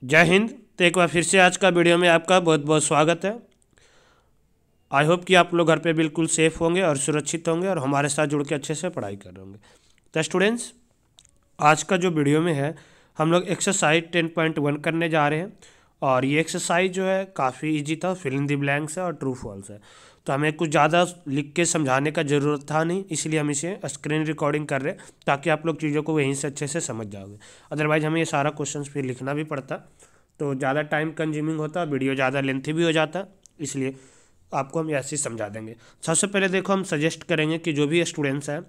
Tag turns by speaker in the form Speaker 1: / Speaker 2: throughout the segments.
Speaker 1: जय हिंद। तो एक बार फिर से आज का वीडियो में आपका बहुत बहुत स्वागत है। आई होप कि आप लोग घर पे बिल्कुल सेफ होंगे और सुरक्षित होंगे और हमारे साथ जुड़ के अच्छे से पढ़ाई कर रहे होंगे। तो स्टूडेंट्स, आज का जो वीडियो में है हम लोग एक्सरसाइज 10.1 करने जा रहे हैं। और ये एक्सरसाइज जो है काफ़ी इजी था, फिल इन द ब्लैंक्स है और ट्रू फॉल्स है। तो हमें कुछ ज़्यादा लिख के समझाने का ज़रूरत था नहीं, इसलिए हम इसे स्क्रीन रिकॉर्डिंग कर रहे हैं ताकि आप लोग चीज़ों को वहीं से अच्छे से समझ जाओगे। अदरवाइज़ हमें ये सारा क्वेश्चन फिर लिखना भी पड़ता तो ज़्यादा टाइम कंज्यूमिंग होता, वीडियो ज़्यादा लेंथी भी हो जाता, इसलिए आपको हम ऐसे ही समझा देंगे। सबसे पहले देखो, हम सजेस्ट करेंगे कि जो भी स्टूडेंट्स हैं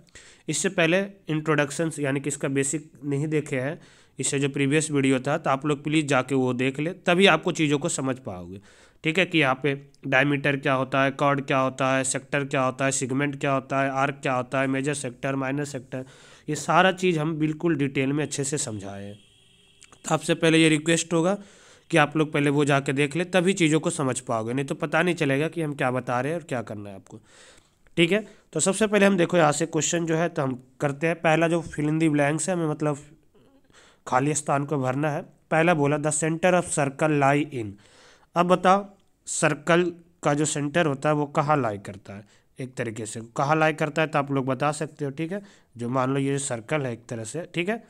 Speaker 1: इससे पहले इंट्रोडक्शंस यानी कि इसका बेसिक नहीं देखे हैं, इससे जो प्रीवियस वीडियो था, तो आप लोग प्लीज़ जाके वो देख ले, तभी आपको चीज़ों को समझ पाओगे। ठीक है, कि यहाँ पे डायमीटर क्या होता है, कॉर्ड क्या होता है, सेक्टर क्या होता है, सिगमेंट क्या होता है, आर्क क्या होता है, मेजर सेक्टर, माइनर सेक्टर, ये सारा चीज़ हम बिल्कुल डिटेल में अच्छे से समझाए हैं। तो आपसे पहले ये रिक्वेस्ट होगा कि आप लोग पहले वो जाके देख ले, तभी चीज़ों को समझ पाओगे, नहीं तो पता नहीं चलेगा कि हम क्या बता रहे हैं और क्या करना है आपको। ठीक है, तो सबसे पहले हम देखो यहाँ से क्वेश्चन जो है तो हम करते हैं। पहला जो फिल इन दी ब्लैंक्स है, हमें मतलब खाली स्थान को भरना है। पहला बोला द सेंटर ऑफ सर्कल लाई इन। अब बताओ, सर्कल का जो सेंटर होता है वो कहाँ लाई करता है, एक तरीके से कहाँ लाई करता है, तो आप लोग बता सकते हो। ठीक है, जो मान लो ये सर्कल है एक तरह से, ठीक है,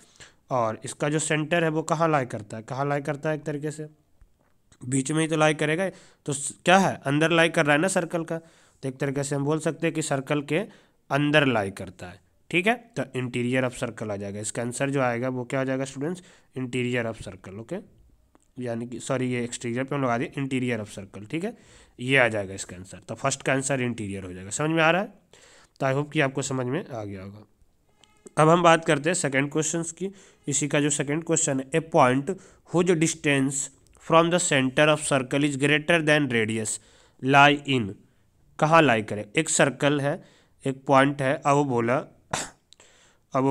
Speaker 1: और इसका जो सेंटर है वो कहाँ लाई करता है, कहाँ लाई करता है, एक तरीके से बीच में ही तो लाई करेगा। तो क्या है, अंदर लाई कर रहा है ना सर्कल का, तो एक तरीके से हम बोल सकते हैं कि सर्कल के अंदर लाई करता है। ठीक है, तो इंटीरियर ऑफ सर्कल आ जाएगा। इसका आंसर जो आएगा वो क्या आ जाएगा students, interior of circle. Okay, यानी कि सॉरी, ये एक्सटीरियर पे हम लगा दिए, इंटीरियर ऑफ सर्कल। ठीक है, ये आ जाएगा इसका आंसर। तो फर्स्ट का आंसर इंटीरियर हो जाएगा। समझ में आ रहा है? तो आई होप कि आपको समझ में आ गया होगा। अब हम बात करते हैं सेकंड क्वेश्चन की। इसी का जो सेकंड क्वेश्चन है, a point whose distance from the centre of circle is greater than radius lie in. कहाँ लाई करे, एक सर्कल है, एक पॉइंट है। अब वो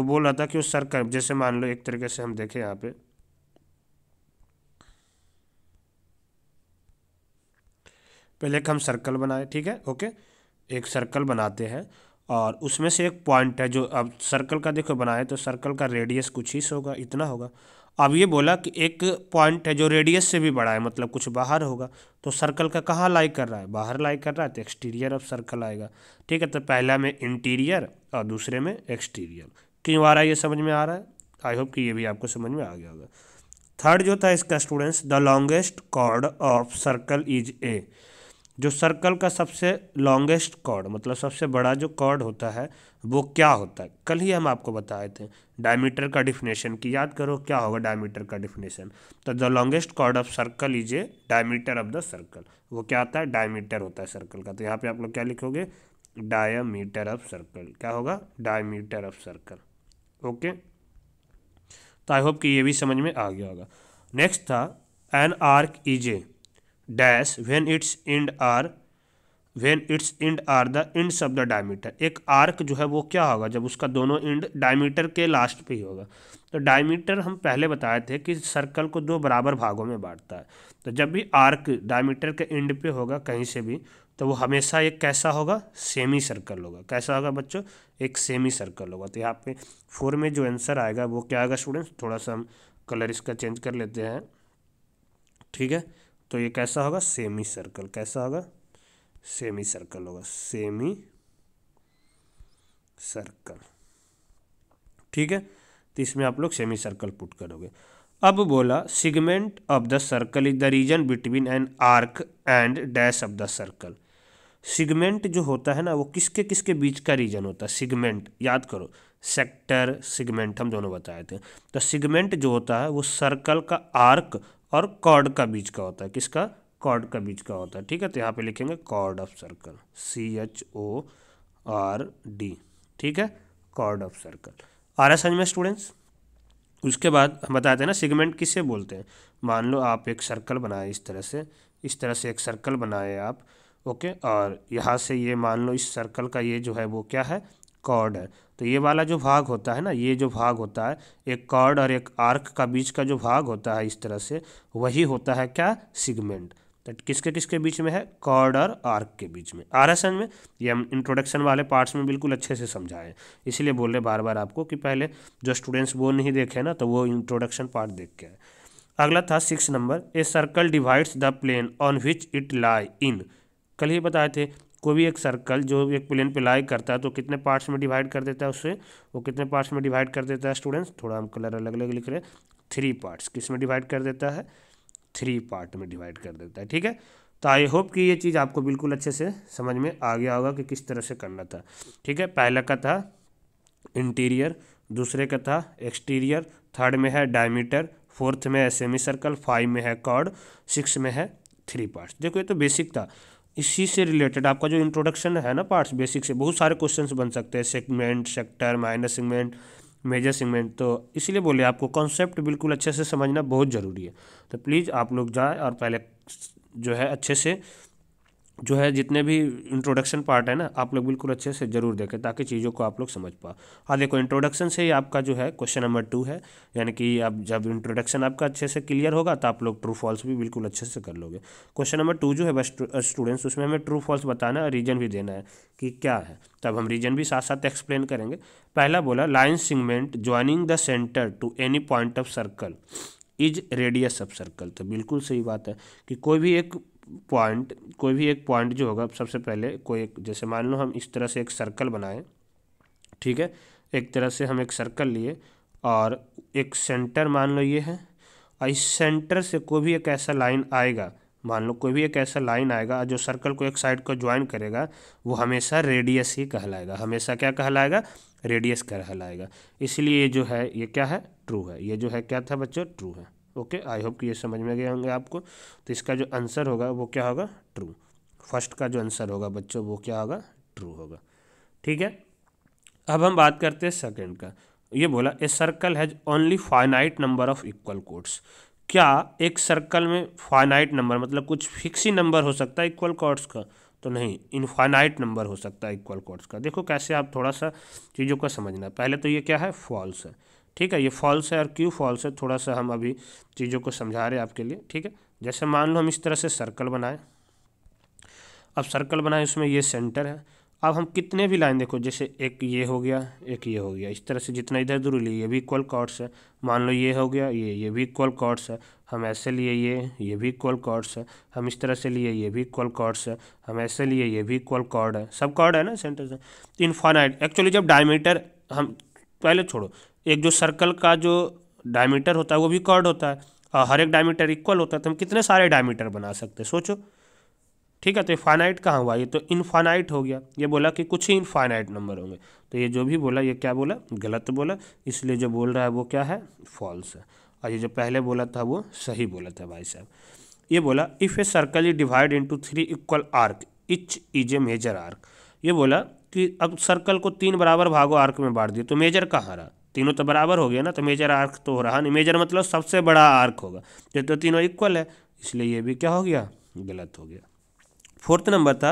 Speaker 1: बोल रहा था कि उस सर्कल, जैसे मान लो एक तरीके से हम देखें यहाँ पे, पहले एक हम सर्कल बनाए। ठीक है, ओके, एक सर्कल बनाते हैं और उसमें से एक पॉइंट है जो, अब सर्कल का देखो बनाए तो सर्कल का रेडियस कुछ ही होगा, इतना होगा। अब ये बोला कि एक पॉइंट है जो रेडियस से भी बड़ा है, मतलब कुछ बाहर होगा। तो सर्कल का कहाँ लाई कर रहा है, बाहर लाई कर रहा है, तो एक्सटीरियर ऑफ सर्कल आएगा। ठीक है, तो पहला में इंटीरियर और दूसरे में एक्सटीरियर। क्यों आ रहा है, ये समझ में आ रहा है? आई होप कि ये भी आपको समझ में आ गया होगा। थर्ड जो था इसका students, the longest chord of circle is ए। जो सर्कल का सबसे लॉन्गेस्ट कॉर्ड, मतलब सबसे बड़ा जो कॉर्ड होता है वो क्या होता है, कल ही हम आपको बताए थे डायमीटर का डिफिनेशन की, याद करो क्या होगा डायमीटर का डिफिनेशन। तो the longest chord of circle is A diameter of the circle. वो क्या आता है, डायमीटर होता है सर्कल का। तो यहाँ पे आप लोग क्या लिखोगे, डायमीटर ऑफ सर्कल। क्या होगा, डायमीटर ऑफ सर्कल। ओके, तो आई होप कि ये भी समझ में आ गया होगा। नेक्स्ट था, an arc is a dash when its end are the ends of the diameter. एक आर्क जो है वो क्या होगा, जब उसका दोनों एंड डायमीटर के लास्ट पे ही होगा। तो डायमीटर हम पहले बताए थे कि सर्कल को दो बराबर भागों में बांटता है। तो जब भी आर्क डायमीटर के एंड पे होगा कहीं से भी, तो वो हमेशा एक कैसा होगा, सेमी सर्कल होगा। कैसा होगा बच्चों, एक सेमी सर्कल होगा। तो यहाँ पे 4 में जो आंसर आएगा वो क्या आएगा स्टूडेंट्स, थोड़ा सा हम कलर इसका चेंज कर लेते हैं। ठीक है, तो ये कैसा होगा, सेमी सर्कल। कैसा होगा, सेमी सर्कल होगा, सेमी सर्कल। ठीक है, तो इसमें आप लोग सेमी सर्कल पुट करोगे। अब बोला, segment of the circle is the region between an arc and dash of the circle. Segment जो होता है ना, वो किसके किसके बीच का रीजन होता है, सिगमेंट याद करो, सेक्टर सिगमेंट हम दोनों बताए थे। तो सिगमेंट जो होता है वो सर्कल का आर्क और कॉर्ड का बीच का होता है। किसका, कॉर्ड का बीच का होता है। ठीक है, तो यहाँ पे लिखेंगे कॉर्ड ऑफ सर्कल, CHORD। ठीक है, कॉर्ड ऑफ सर्कल। आ रहा है समझ में स्टूडेंट्स? उसके बाद हम बताते हैं ना सिगमेंट किसे बोलते हैं। मान लो आप एक सर्कल बनाए, इस तरह से एक सर्कल बनाए आप। ओके, और यहाँ से ये मान लो इस सर्कल का ये जो है वो क्या है, कॉर्ड है। तो ये वाला जो भाग होता है ना, ये जो भाग होता है एक कॉर्ड और एक आर्क का बीच का जो भाग होता है इस तरह से, वही होता है क्या, सिगमेंट। तो किसके किसके बीच में है, कॉर्ड और आर्क के बीच में। आ रहा है समझ में? ये हम इंट्रोडक्शन वाले पार्ट्स में बिल्कुल अच्छे से समझाए, इसलिए बोल रहे बार बार आपको कि पहले जो स्टूडेंट्स वो नहीं देखे ना, तो वो इंट्रोडक्शन पार्ट देख के आए। अगला था 6 number, a circle divides the plane on which it lie in. कल ही बताए थे, कोई भी एक सर्कल जो एक प्लेन पे लाई करता है तो कितने पार्ट्स में डिवाइड कर देता है उससे, वो कितने पार्ट्स में डिवाइड कर देता है स्टूडेंट्स, थोड़ा हम कलर अलग अलग लिख रहे हैं, 3 पार्ट्स। किस में डिवाइड कर देता है, 3 पार्ट में डिवाइड कर देता है। ठीक है, तो आई होप कि ये चीज़ आपको बिल्कुल अच्छे से समझ में आ गया होगा कि किस तरह से करना था। ठीक है, पहला का था इंटीरियर, दूसरे का था एक्सटीरियर, थर्ड में है डायमीटर, फोर्थ में है सेमी सर्कल, 5 में है कॉर्ड, 6 में है 3 पार्ट्स। देखो ये तो बेसिक था, इसी से रिलेटेड आपका जो इंट्रोडक्शन है ना पार्ट्स बेसिक से बहुत सारे क्वेश्चंस बन सकते हैं, segment, sector, minor segment, major segment. तो इसीलिए बोले आपको कॉन्सेप्ट बिल्कुल अच्छे से समझना बहुत ज़रूरी है। तो प्लीज़ आप लोग जाए और पहले जो है अच्छे से जो है जितने भी इंट्रोडक्शन पार्ट है ना आप लोग बिल्कुल अच्छे से ज़रूर देखें ताकि चीज़ों को आप लोग समझ पाओ। हाँ देखो, इंट्रोडक्शन से ही आपका जो है क्वेश्चन नंबर 2 है, यानी कि अब जब इंट्रोडक्शन आपका अच्छे से क्लियर होगा तो आप लोग ट्रू फॉल्स भी बिल्कुल अच्छे से कर लोगे। क्वेश्चन नंबर 2 जो है बस स्टूडेंट्स, उसमें हमें ट्रू फॉल्स बताना है, रीजन भी देना है कि क्या है, तब हम रीजन भी साथ साथ एक्सप्लेन करेंगे। पहला बोला line segment joining the centre to any point of circle is radius of circle. तो बिल्कुल सही बात है कि कोई भी एक पॉइंट जो होगा, सबसे पहले कोई एक, जैसे मान लो हम इस तरह से एक सर्कल बनाएं, ठीक है, एक तरह से हम एक सर्कल लिए और एक सेंटर मान लो ये है, और इस सेंटर से कोई भी एक ऐसा लाइन आएगा, मान लो कोई भी एक ऐसा लाइन आएगा जो सर्कल को एक साइड को ज्वाइन करेगा, वो हमेशा रेडियस ही कहलाएगा, हमेशा क्या कहलाएगा, रेडियस कहलाएगा। इसलिए ये जो है ये क्या है, ट्रू है। ये जो है क्या था बच्चों, ट्रू है। ओके, आई होप कि ये समझ में गए होंगे आपको। तो इसका जो आंसर होगा वो क्या होगा, ट्रू। फर्स्ट का जो आंसर होगा बच्चों वो क्या होगा, ट्रू होगा। ठीक है, अब हम बात करते हैं सेकंड का। ये बोला a circle has only finite number of equal chords. क्या एक सर्कल में फाइनाइट नंबर मतलब कुछ फिक्स ही नंबर हो सकता है इक्वल कॉर्ड्स का, तो नहीं, इनफाइनाइट नंबर हो सकता है इक्वल कॉर्ड्स का। देखो कैसे, आप थोड़ा सा चीज़ों को समझना। पहले तो ये क्या है, फॉल्स है। ठीक है, ये फॉल्स है, और क्यों फॉल्स है थोड़ा सा हम अभी चीज़ों को समझा रहे हैं आपके लिए। ठीक है, जैसे मान लो हम इस तरह से सर्कल बनाए, अब सर्कल बनाए उसमें ये सेंटर है, अब हम कितने भी लाइन देखो, जैसे एक ये हो गया, एक ये हो गया, इस तरह से जितना इधर दूर लिए ये भी इक्वल कॉर्ड्स है। मान लो ये हो गया, ये भी इक्वल कॉर्ड्स है। हम ऐसे लिए ये भी इक्वल कॉर्ड्स है। हम इस तरह से लिए ये भी इक्वल कॉर्ड्स है। हम ऐसे लिए ये भी इक्वल कॉर्ड है, सब कॉर्ड है ना सेंटर से। इनफाइनाइट एक्चुअली जब डायमीटर, हम पहले छोड़ो, एक जो सर्कल का जो डायमीटर होता है वो भी कॉर्ड होता है, और हर एक डायमीटर इक्वल होता है, तो हम कितने सारे डायमीटर बना सकते हैं सोचो। ठीक है, तो फाइनाइट कहाँ हुआ, ये तो इनफाइनाइट हो गया। ये बोला कि कुछ ही इनफाइनाइट नंबर होंगे, तो ये जो भी बोला ये क्या बोला, गलत बोला। इसलिए जो बोल रहा है वो क्या है, फॉल्स है। और ये जो पहले बोला था वो सही बोला था भाई साहब। ये बोला if a circle is divide into 3 equal arc each is a major arc. ये बोला कि अब सर्कल को 3 बराबर भागों आर्क में बांट दिए, तो मेजर कहाँ रहा, तीनों तो बराबर हो गया ना, तो मेजर आर्क तो हो रहा नहीं। मेजर मतलब सबसे बड़ा आर्क होगा, तो तीनों इक्वल है, इसलिए ये भी क्या हो गया, गलत हो गया। फोर्थ नंबर था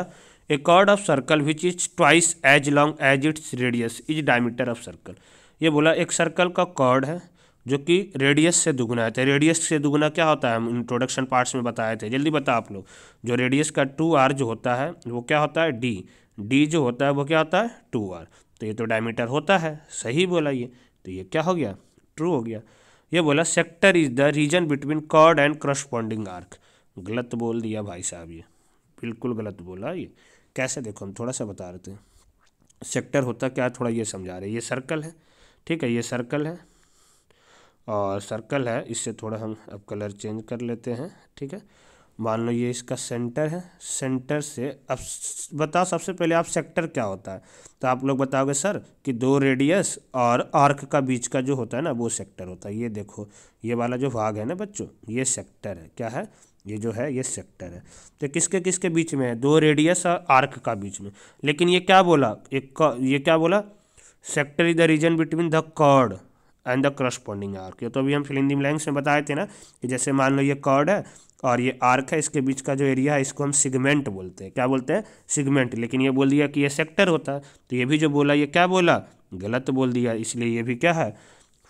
Speaker 1: a chord of circle which is twice as long as its radius is diameter of circle. ये बोला एक सर्कल का कॉर्ड है जो कि रेडियस से दुगुना है। तो रेडियस से दुगुना क्या होता है, हम इंट्रोडक्शन पार्ट्स में बताए थे, जल्दी बता आप लोग। जो रेडियस का 2r जो होता है वो क्या होता है, डी जो होता है वो क्या होता है, 2r। तो ये तो डायमीटर होता है, सही बोला ये, तो ये क्या हो गया, ट्रू हो गया। ये बोला sector is the region between chord and corresponding arc. गलत बोल दिया भाई साहब, ये बिल्कुल गलत बोला। ये कैसे, देखो हम थोड़ा सा बता रहे थे। सेक्टर होता क्या है, थोड़ा ये समझा रहे। ये सर्कल है, ठीक है, ये सर्कल है और सर्कल है, इससे थोड़ा हम अब कलर चेंज कर लेते हैं। ठीक है, मान लो ये इसका सेंटर है, सेंटर से अब बताओ सबसे पहले आप सेक्टर क्या होता है, तो आप लोग बताओगे सर कि 2 रेडियस और आर्क का बीच का जो होता है ना वो सेक्टर होता है। ये देखो ये वाला जो भाग है ना बच्चों, ये सेक्टर है। क्या है, ये जो है ये सेक्टर है। तो किसके किसके बीच में है, 2 रेडियस और आर्क का बीच में। लेकिन ये क्या बोला, ये क्या बोला, sector is the region between the chord and the corresponding arc. ये तो अभी हम फिल इन द ब्लैंक्स में बताए थे ना, कि जैसे मान लो ये कॉर्ड है और ये आर्क है, इसके बीच का जो एरिया है इसको हम सिगमेंट बोलते हैं। क्या बोलते हैं, सिगमेंट। लेकिन ये बोल दिया कि ये सेक्टर होता है, तो ये भी जो बोला ये क्या बोला, गलत बोल दिया, इसलिए ये भी क्या है,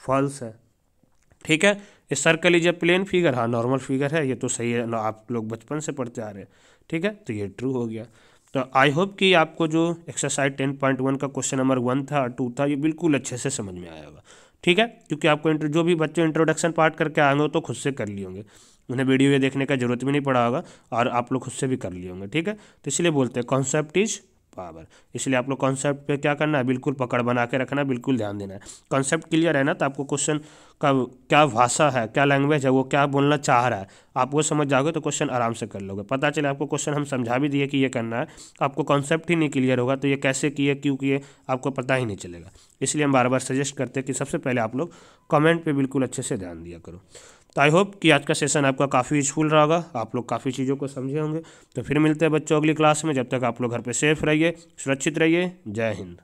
Speaker 1: फॉल्स है। ठीक है, ये circle is a plane figure, हाँ नॉर्मल फिगर है, ये तो सही है ना, आप लोग बचपन से पढ़ते आ रहे हैं। ठीक है, तो ये ट्रू हो गया। तो आई होप कि आपको जो एक्सरसाइज 10.1 का क्वेश्चन नंबर 1 था 2 था, ये बिल्कुल अच्छे से समझ में आया होगा। ठीक है, क्योंकि आपको जो भी बच्चे इंट्रोडक्शन पार्ट करके आएंगे वो तो खुद से कर लिए होंगे, उन्हें वीडियो ये देखने का जरूरत भी नहीं पड़ा होगा और आप लोग खुद से भी कर लिए होंगे। ठीक है, तो इसलिए बोलते हैं कॉन्सेप्ट इज पावर। इसलिए आप लोग कॉन्सेप्ट पे क्या करना है, बिल्कुल पकड़ बना के रखना है, बिल्कुल ध्यान देना है। कॉन्सेप्ट क्लियर है ना, तो आपको क्वेश्चन का क्या भाषा है, क्या लैंग्वेज है, वो क्या बोलना चाह रहा है, आप वो समझ जाओगे तो क्वेश्चन आराम से कर लोगे। पता चले आपको क्वेश्चन हम समझा भी दिए कि ये करना है, आपको कॉन्सेप्ट ही नहीं क्लियर होगा तो ये कैसे किए, क्यों किए, आपको पता ही नहीं चलेगा। इसलिए हम बार बार सजेस्ट करते हैं कि सबसे पहले आप लोग कमेंट पे बिल्कुल अच्छे से ध्यान दिया करो। तो आई होप कि आज का सेशन आपका काफ़ी यूजफुल रहा होगा, आप लोग काफ़ी चीज़ों को समझे होंगे। तो फिर मिलते हैं बच्चों अगली क्लास में, जब तक आप लोग घर पे सेफ रहिए, सुरक्षित रहिए। जय हिंद।